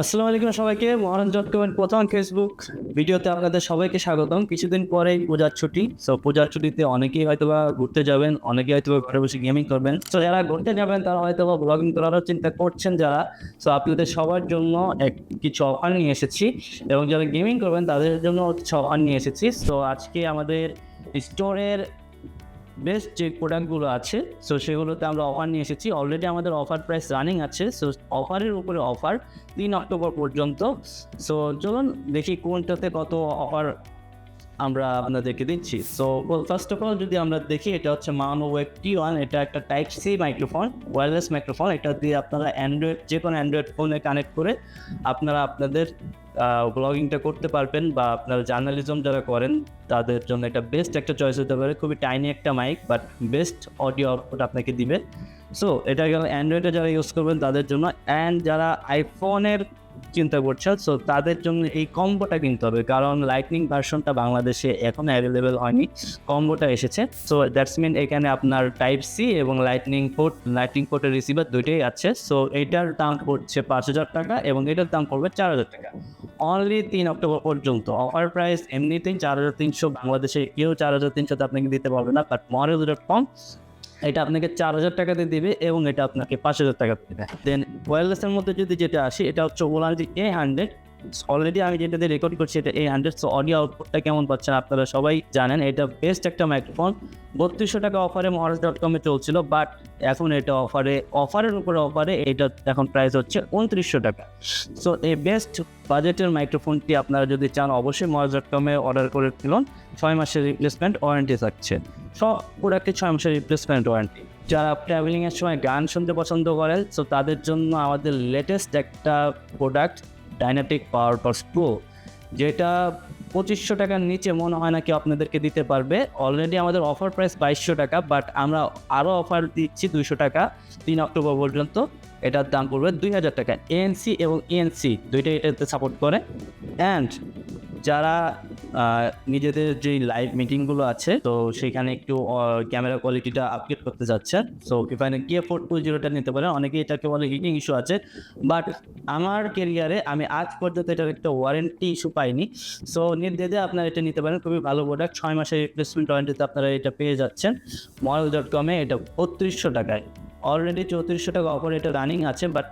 আসসালামু আলাইকুম সবাইকে। মহারাজ ডট কমের প্রথম ফেসবুক ভিডিওতে আপনাদের সবাইকে স্বাগতম। কিছুদিন পরেই পূজার ছুটি। সো পূজার ছুটিতে অনেকেই হয়তোবা ঘুরতে যাবেন, অনেকেই হয়তোবা ঘরে বসে গেমিং করবেন। সো যারা ঘুরতে যাবেন তারা হয়তোবা ব্লগিং করারও চিন্তা করছেন যারা। সো আপনাদের সবার জন্য কিছু অফার নিয়ে এসেছি এবং যারা গেমিং করবেন তাদের জন্য কিছু অফার নিয়ে এসেছি। সো আজকে আমাদের স্টোরের বেস্ট যে প্রোডাক্টগুলো আছে সো সেগুলোতে আমরা অফার নিয়ে এসেছি। অলরেডি আমাদের অফার প্রাইস রানিং আছে। সো অফারের উপরে অফার 3 অক্টোবর পর্যন্ত। সো চলুন দেখি কোনটাতে কত অফার আমরা আপনাদেরকে দিচ্ছি। সো ফার্স্ট অফ অল যদি আমরা দেখি, এটা হচ্ছে মানো ওয়েব T1। এটা একটা type C microphone, wireless microphone. এটা দিয়ে আপনারা যে কোনো অ্যান্ড্রয়েড ফোনে কানেক্ট করে আপনারা আপনাদের ব্লগিংটা করতে পারবেন, বা আপনারা জার্নালিজম যারা করেন তাদের জন্য এটা বেস্ট একটা চয়েস হতে পারে। খুবই টাইনি একটা mic, but best audio output আপনাকে দিবে। সো এটা গেল অ্যান্ড্রয়েডে যারা ইউজ করবেন তাদের জন্য। অ্যান্ড যারা আইফোনের চিন্তা করছে সো তাদের জন্য এই কম্বোটা কিনতে হবে, কারণ লাইটনিং ভার্সনটা বাংলাদেশে এখনও অ্যাভেলেবেল হয়নি। কম্বোটা এসেছে। সো দ্যাটস মিন এখানে আপনার টাইপ সি এবং লাইটনিং পোর্টের রিসিভার দুইটাই আছে। সো এটার দাম পড়ছে 5,000 টাকা এবং এটার দাম পড়বে 4,000 টাকা। অনলি 3 অক্টোবর পর্যন্ত অফার প্রাইস। এমনিতেই 4,300, বাংলাদেশে কেউ 4,300 আপনাকে দিতে পারবে না, বাট মহারাজ.com এটা আপনাকে 4,000 টাকাতে দিবে এবং এটা আপনাকে 5,000 টাকা দেবে। দেন ওয়্যারলেসের মধ্যে যদি যেটা আসি, এটা হচ্ছে ওলানজি A100। অলরেডি আমি যেটা দিয়ে রেকর্ড করছি এটা A100। সো অডিও আউটপুটটা কেমন পাচ্ছেন আপনারা সবাই জানেন। এটা বেস্ট একটা মাইক্রোফোন। 3200 টাকা অফারে মহারাজ.com-এ চলছিল, বাট এখন এটা অফারের উপরে অফারে এটা এখন প্রাইস হচ্ছে 2900 টাকা। সো এই বেস্ট বাজেটের মাইক্রোফোনটি আপনারা যদি চান অবশ্যই মহারাজ.com-এ অর্ডার করে ফেলুন। 6 মাসের রিপ্লেসমেন্ট ওয়ারেন্টি থাকছে। সব প্রোডাক্টে 6 মাসের রিপ্লেসমেন্ট ওয়ারেন্টি। যারা ট্রাভেলিংয়ের সময় গান শুনতে পছন্দ করেন সো তাদের জন্য আমাদের লেটেস্ট একটা প্রোডাক্ট ডাইনাটিক পাওয়ার বাডস প্রো, যেটা 2500 টাকার নিচে মনে হয় না কেউ আপনাদেরকে দিতে পারবে। অলরেডি আমাদের অফার প্রাইস 2200 টাকা, বাট আমরা আরও অফার দিচ্ছি 200 টাকা 3 অক্টোবর পর্যন্ত। এটার দাম পড়বে 2,000 টাকা। ANC এবং ENC দুইটাই এটাতে সাপোর্ট করে। অ্যান্ড যারা নিজেদের যে লাইভ মিটিংগুলো আছে তো সেখানে একটু ক্যামেরা কোয়ালিটিটা আপগ্রেড করতে যাচ্ছেন, সো এখানে K420টা নিতে পারেন। অনেকেই এটাকে বলে হিটিং ইস্যু আছে, বাট আমার ক্যারিয়ারে আমি আজ পর্যন্ত এটার একটা ওয়ারেন্টি ইস্যু পাইনি। সো নির্দ্বিধায় আপনারা এটা নিতে পারেন। খুবই ভালো প্রোডাক্ট। 6 মাসের রিপ্লেসমেন্ট ওয়ারেন্টিতে আপনারা এটা পেয়ে যাচ্ছেন মহারাজ.com-এ। এটা 3200 টাকায়। অলরেডি 3400 টাকা অফার এটা রানিং আছে, বাট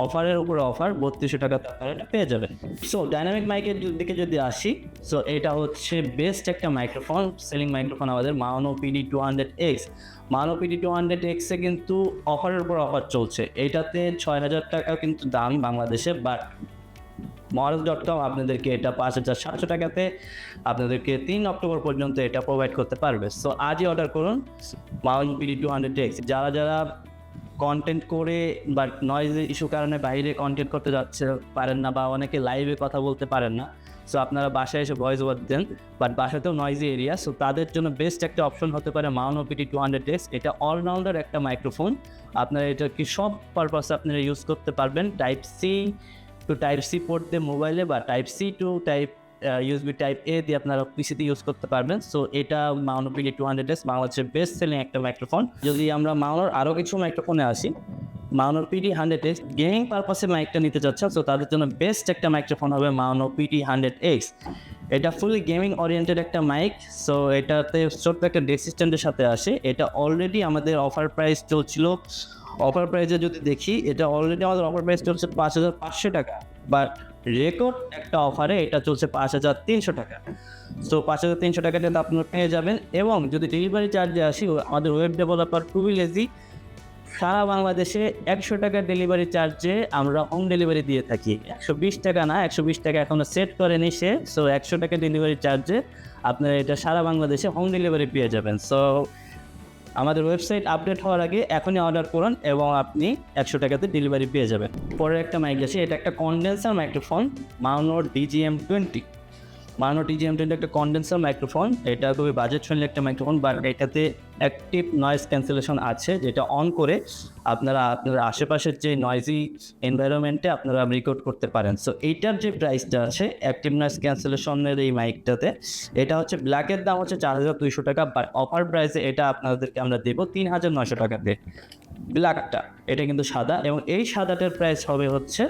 অফারের উপর অফার 3200 টাকা আপনারা এটা পেয়ে যাবেন। সো ডাইনামিক মাইকের দিকে যদি আসি, সো এটা হচ্ছে বেস্ট একটা মাইক্রোফোন, সেলিং মাইক্রোফোন আমাদের মানো PD200X। মানো PD200X-এ কিন্তু অফারের উপর অফার চলছে। এইটাতে 6,000 টাকা কিন্তু দাম বাংলাদেশে, বাট মহারাজ.com আপনাদেরকে এটা 5,700 টাকাতে আপনাদেরকে 3 অক্টোবর পর্যন্ত এটা প্রোভাইড করতে পারবে। সো আজই অর্ডার করুন মানো PD200X। যারা কন্টেন্ট করে বাট নয়েজ ইস্যুর কারণে বাইরে কন্টেন্ট করতে পারেন না, বা অনেকে লাইভে কথা বলতে পারেন না, সো আপনারা বাসায় এসে ভয়েস ওভার দেন, বাট বাসাতেও নয়েজি এরিয়া, সো তাদের জন্য বেস্ট একটা অপশন হতে পারে মানো PD200X। এটা অলরাউন্ডার একটা মাইক্রোফোন। আপনারা এটা কি সব পারপাসে আপনারা ইউজ করতে পারবেন। Type C to type C port দিয়ে মোবাইলে, বা type C to type USB type A দিয়ে আপনারা পিসিতে ইউজ করতে পারবেন। সো এটা মানো PD200X বাংলাদেশের বেস্ট সেলিং একটা মাইক্রোফোন। যদি আমরা মানোর আরও কিছু মাইক্রোফোনে আসি, মানো PD100X গেমিং পারপাসে মাইকটা নিতে চাচ্ছেন সো তাদের জন্য বেস্ট একটা মাইক্রোফোন হবে মানো PD100X। এটা ফুলি গেমিং ওরিয়েন্টেড একটা মাইক। সো এটাতে ছোট্ট একটা ডেসিস্ট্যান্টের সাথে আসে। এটা অলরেডি আমাদের অফার প্রাইস চলছিল। অফার প্রাইসে যদি দেখি, এটা অলরেডি আমাদের অফার প্রাইস চলছে 5,500 টাকা, বাট রেকর্ড একটা অফারে এটা চলছে 5,300 টাকা। সো 5,300 টাকাতে আপনারা পেয়ে যাবেন। এবং যদি ডেলিভারি চার্জে আসি, আমাদের ওয়েব ডেভেলপার খুবই লেজি। সারা বাংলাদেশে 100 টাকার ডেলিভারি চার্জে আমরা হোম ডেলিভারি দিয়ে থাকি। 120 টাকা না, 120 টাকা এখনও সেট করেনি সে। সো 100 টাকা ডেলিভারি চার্জে আপনারা এটা সারা বাংলাদেশে হোম ডেলিভারি পেয়ে যাবেন। সো আমাদের ওয়েবসাইট আপডেট হওয়ার আগে এখনই অর্ডার করুন এবং আপনি 100 টাকাতে ডেলিভারি পেয়ে যাবেন। পরের একটা মাইক আছে, এটা একটা কন্ডেন্সার মাইক্রোফোন মানো DGM20। মানো DGM20 একটা কন্ডেন্সার মাইক্রোফোন। এটা খুবই বাজেট ফ্রেন্ডলি একটা মাইক্রোফোন, বাট এটাতে অ্যাক্টিভ নয়েজ ক্যান্সেলেশন আছে, যেটা অন করে আপনারা আপনার আশেপাশের যে নয়েজি এনভায়রনমেন্টে আপনারা রেকর্ড করতে পারেন। সো এইটার যে প্রাইসটা আছে অ্যাক্টিভ নয়েজ ক্যান্সেলেশনের এই মাইকটাতে, এটা হচ্ছে ব্ল্যাকের দাম হচ্ছে 4,200 টাকা, বাট অফার প্রাইসে এটা আপনাদেরকে আমরা দেবো 3,900 টাকাতে। ব্ল্যাকটা, এটা কিন্তু সাদা, এবং এই সাদাটার প্রাইস হবে হচ্ছে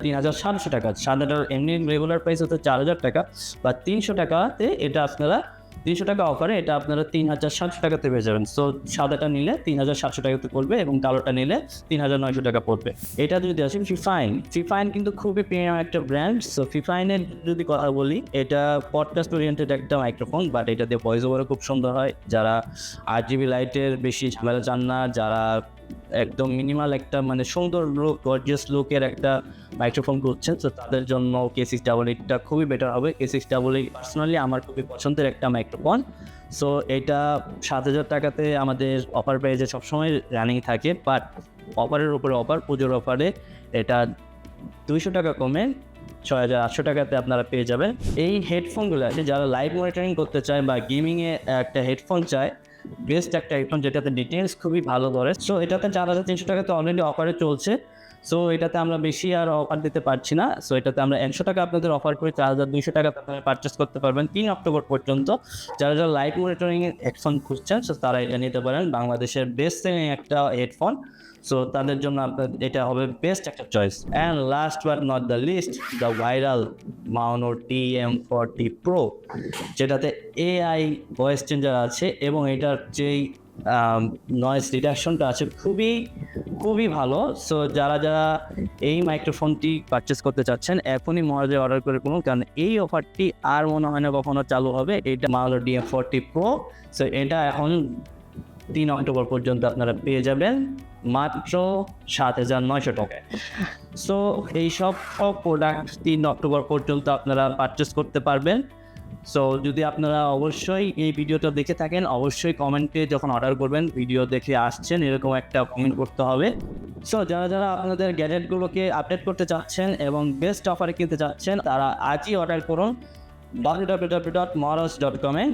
3700 টাকা। সাদাটার এমনি রেগুলার প্রাইস হচ্ছে 4000 টাকা, বা 300 টাকাতে এটা আপনারা 300 টাকা অফারে এটা আপনারা 3700 টাকাতে পেয়ে যাবেন। সো সাদাটা নিলে 3700 টাকাতে পড়বে এবং কালোটা নিলে 3900 টাকা পড়বে। এটা যদি আসেন ফিফাইন কিন্তু খুবই প্রিমিয়াম একটা ব্র্যান্ড। সো ফিফাইনের যদি কথা বলি, এটা পডকাস্ট ওরিয়েন্টেড একটা মাইক্রোফোন, বাট এটা দিয়ে ভয়েস ওভারও খুব সুন্দর হয়। যারা RGB লাইটের বেশি ঝামেলা চান না, যারা একদম মিনিমাল একটা মানে সুন্দর লুক, গর্জিয়াস লুকের একটা মাইক্রোফোন করছেন, তো তাদের জন্য K688টা খুবই বেটার হবে। K688 পার্সোনালি আমার খুবই পছন্দের একটা মাইক্রোফোন। সো এটা 7000 টাকাতে আমাদের অফার প্রাইসে সবসময় রানিং থাকে, বাট অফারের উপরে অফার, পুজোর অফারে এটা 200 টাকা কমে 6800 টাকাতে আপনারা পেয়ে যাবেন। এই হেডফোনগুলো আছে যারা লাইভ মনিটরিং করতে চায় বা গেমিংয়ে একটা হেডফোন চায়, বেস্ট একটা হেডফোন যেটাতে ডিটেলস খুবই ভালো ধরে। সো এটাতে 4300 টাকাতে অলরেডি অফারে চলছে। সো এটাতে আমরা বেশি আর অফার দিতে পারছি না। সো এটাতে আমরা 100 টাকা আপনাদের অফার করে 4200 টাকা আপনারা পারচেস করতে পারবেন 3 অক্টোবর পর্যন্ত। যারা লাইভ মনিটরিংয়ের হেডফোন খুঁজছেন, সো তারা এটা নিতে পারেন। বাংলাদেশের বেস্ট সেলিং একটা হেডফোন। সো তাদের জন্য আপনার এটা হবে বেস্ট একটা choice. And last but not the least, the viral Maono TM40 Pro, যেটাতে AI ভয়েস চেঞ্জার আছে এবং এটার যেই নয়েজ রিডাকশনটা আছে খুবই ভালো। সো যারা এই মাইক্রোফোনটি পারচেস করতে চাচ্ছেন, এখনই মহারাজে অর্ডার করে করুন, কারণ এই অফারটি আর মনে হয় না কখনো চালু হবে। এটা মাউনো TM40 Pro। সো এটা এখন 3 অক্টোবর পর্যন্ত আপনারা পেয়ে যাবেন মাত্র 7900 টাকায়। সো এই সব প্রোডাক্ট 3 অক্টোবর পর্যন্ত আপনারা পারচেস করতে পারবেন। সো যদি আপনারা অবশ্যই এই ভিডিওটা দেখে থাকেন, অবশ্যই কমেন্টে যখন অর্ডার করবেন ভিডিও দেখে আসছেন এরকম একটা কমেন্ট করতে হবে। সো যারা আপনাদের গ্যাজেটগুলোকে আপডেট করতে চাচ্ছেন এবং বেস্ট অফারে কিনতে চাচ্ছেন, তারা আজই অর্ডার করুন www.moros.com-এ।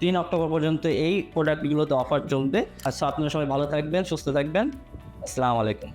3 অক্টোবর পর্যন্ত এই প্রোডাক্টগুলোতে অফার চলবে। আর আপনারা সবাই ভালো থাকবেন, সুস্থ থাকবেন। আসসালামু আলাইকুম।